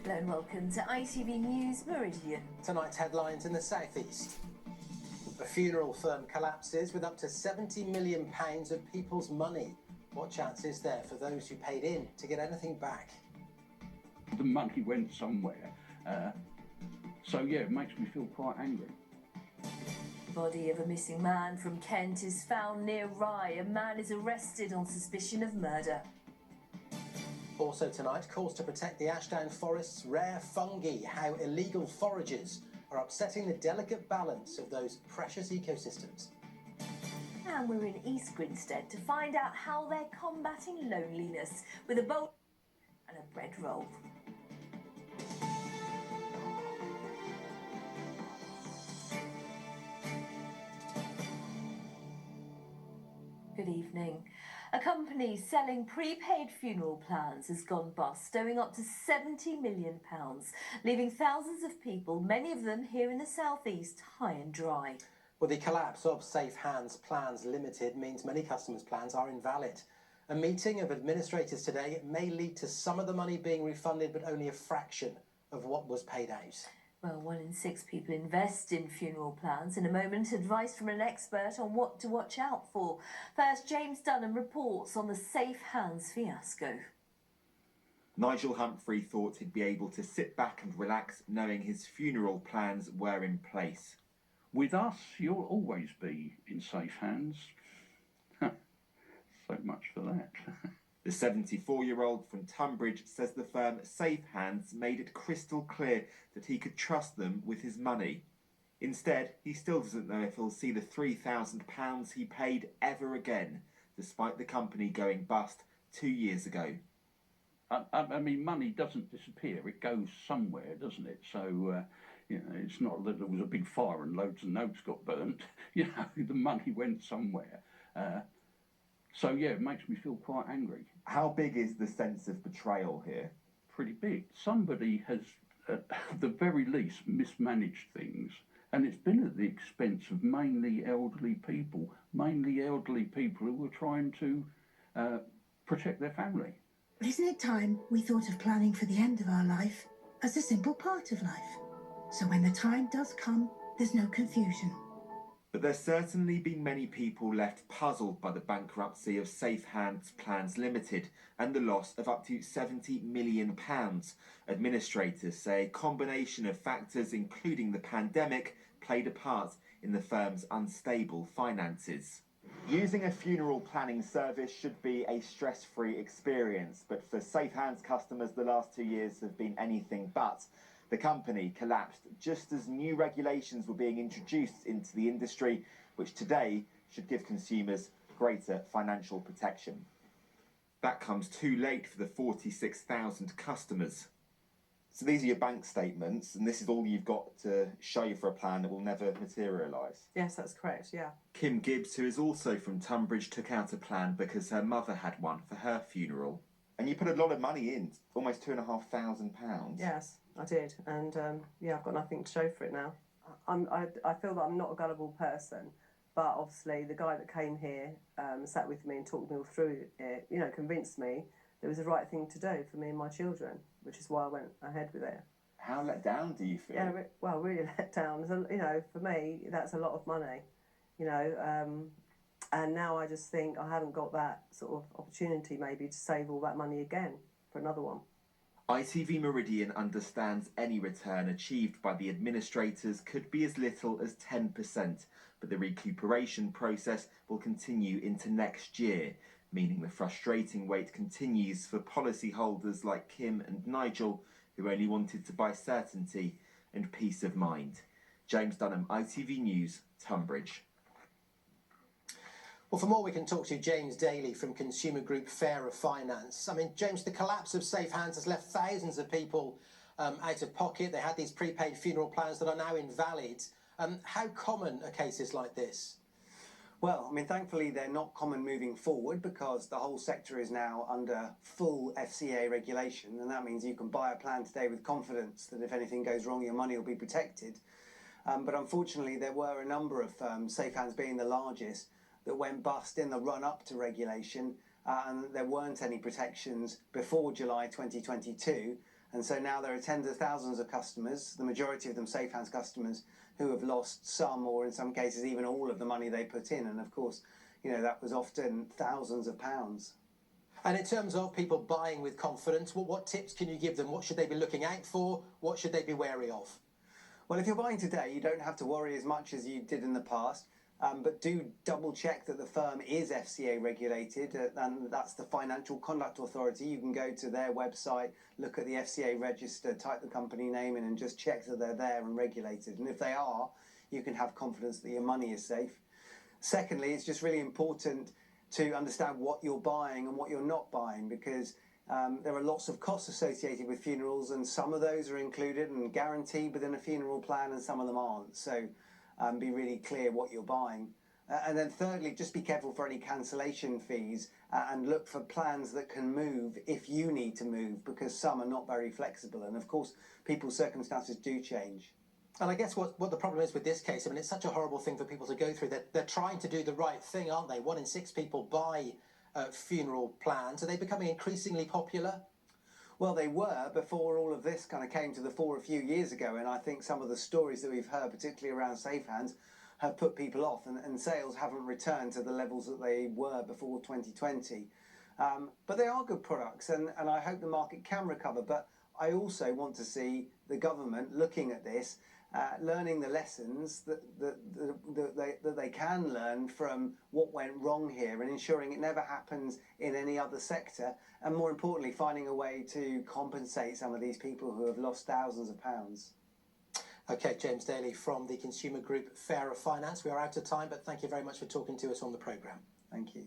Hello and welcome to ITV News Meridian. Tonight's headlines in the southeast. A funeral firm collapses with up to £70 million of people's money. What chance is there for those who paid in to get anything back? The money went somewhere. So yeah, it makes me feel quite angry. The body of a missing man from Kent is found near Rye. A man is arrested on suspicion of murder. Also tonight, calls to protect the Ashdown Forest's rare fungi, how illegal forages are upsetting the delicate balance of those precious ecosystems. And we're in East Grinstead to find out how they're combating loneliness with a bowl and a bread roll. Good evening. A company selling prepaid funeral plans has gone bust, owing up to £70 million, leaving thousands of people, many of them here in the southeast, high and dry. Well, the collapse of Safe Hands Plans Limited means many customers' plans are invalid. A meeting of administrators today may lead to some of the money being refunded, but only a fraction of what was paid out. Well, 1 in 6 people invest in funeral plans. In a moment, advice from an expert on what to watch out for. First, James Dunham reports on the Safe Hands fiasco. Nigel Humphrey thought he'd be able to sit back and relax knowing his funeral plans were in place. With us, you'll always be in safe hands. So much for that. The 74-year-old from Tunbridge says the firm Safe Hands made it crystal clear that he could trust them with his money. Instead, he still doesn't know if he'll see the £3,000 he paid ever again, despite the company going bust 2 years ago. I mean, money doesn't disappear. It goes somewhere, doesn't it? So, it's not that there was a big fire and loads of notes got burnt. The money went somewhere. So, yeah, it makes me feel quite angry. How big is the sense of betrayal here? Pretty big. Somebody has, at the very least, mismanaged things. And it's been at the expense of mainly elderly people who were trying to protect their family. Isn't it time we thought of planning for the end of our life as a simple part of life? So when the time does come, there's no confusion. But there's certainly been many people left puzzled by the bankruptcy of Safe Hands Plans Limited and the loss of up to £70 million. Administrators say a combination of factors, including the pandemic, played a part in the firm's unstable finances. Using a funeral planning service should be a stress-free experience, but for Safe Hands customers, the last 2 years have been anything but. The company collapsed just as new regulations were being introduced into the industry, which today should give consumers greater financial protection. That comes too late for the 46,000 customers. So these are your bank statements, and this is all you've got to show you for a plan that will never materialise? Yes, that's correct, yeah. Kim Gibbs, who is also from Tunbridge, took out a plan because her mother had one for her funeral. And you put a lot of money in, almost £2,500. Yes, I did, and I've got nothing to show for it now. I feel that I'm not a gullible person, but obviously the guy that came here sat with me and talked me all through it, convinced me that it was the right thing to do for me and my children, which is why I went ahead with it. How let down do you feel? Yeah, really let down. For me, that's a lot of money, and now I just think I haven't got that sort of opportunity maybe to save all that money again for another one. ITV Meridian understands any return achieved by the administrators could be as little as 10%, but the recuperation process will continue into next year, meaning the frustrating wait continues for policyholders like Kim and Nigel, who only wanted to buy certainty and peace of mind. James Dunham, ITV News, Tunbridge. Well, for more, we can talk to James Daly from consumer group Fairer Finance. I mean, James, the collapse of Safe Hands has left thousands of people out of pocket. They had these prepaid funeral plans that are now invalid. How common are cases like this? Well, I mean, thankfully, they're not common moving forward because the whole sector is now under full FCA regulation, and that means you can buy a plan today with confidence that if anything goes wrong, your money will be protected. But unfortunately, there were a number of firms, Safe Hands being the largest, that went bust in the run-up to regulation, and there weren't any protections before July 2022, And so now there are tens of thousands of customers, the majority of them Safe Hands customers, who have lost some or in some cases even all of the money they put in. And of course, you know, that was often thousands of pounds. And in terms of people buying with confidence, what tips can you give them? What should they be looking out for? What should they be wary of? Well, if you're buying today, you don't have to worry as much as you did in the past. But do double check that the firm is FCA regulated, and that's the Financial Conduct Authority. You can go to their website, look at the FCA register, type the company name in and just check that they're there and regulated. And if they are, you can have confidence that your money is safe. Secondly, it's just really important to understand what you're buying and what you're not buying, because there are lots of costs associated with funerals, and some of those are included and guaranteed within a funeral plan and some of them aren't. So be really clear what you're buying. And then thirdly, just be careful for any cancellation fees and look for plans that can move if you need to move, because some are not very flexible. And of course, people's circumstances do change. And I guess what the problem is with this case, I mean, it's such a horrible thing for people to go through. They're trying to do the right thing, aren't they? 1 in 6 people buy funeral plans. Are they becoming increasingly popular? Well, they were before all of this kind of came to the fore a few years ago, and I think some of the stories that we've heard, particularly around Safe Hands, have put people off, and sales haven't returned to the levels that they were before 2020. But they are good products, and I hope the market can recover. But I also want to see the government looking at this, learning the lessons that they can learn from what went wrong here, and ensuring it never happens in any other sector, and more importantly, finding a way to compensate some of these people who have lost thousands of pounds. Okay, James Daly from the consumer group Fairer Finance. We are out of time, but thank you very much for talking to us on the programme. Thank you.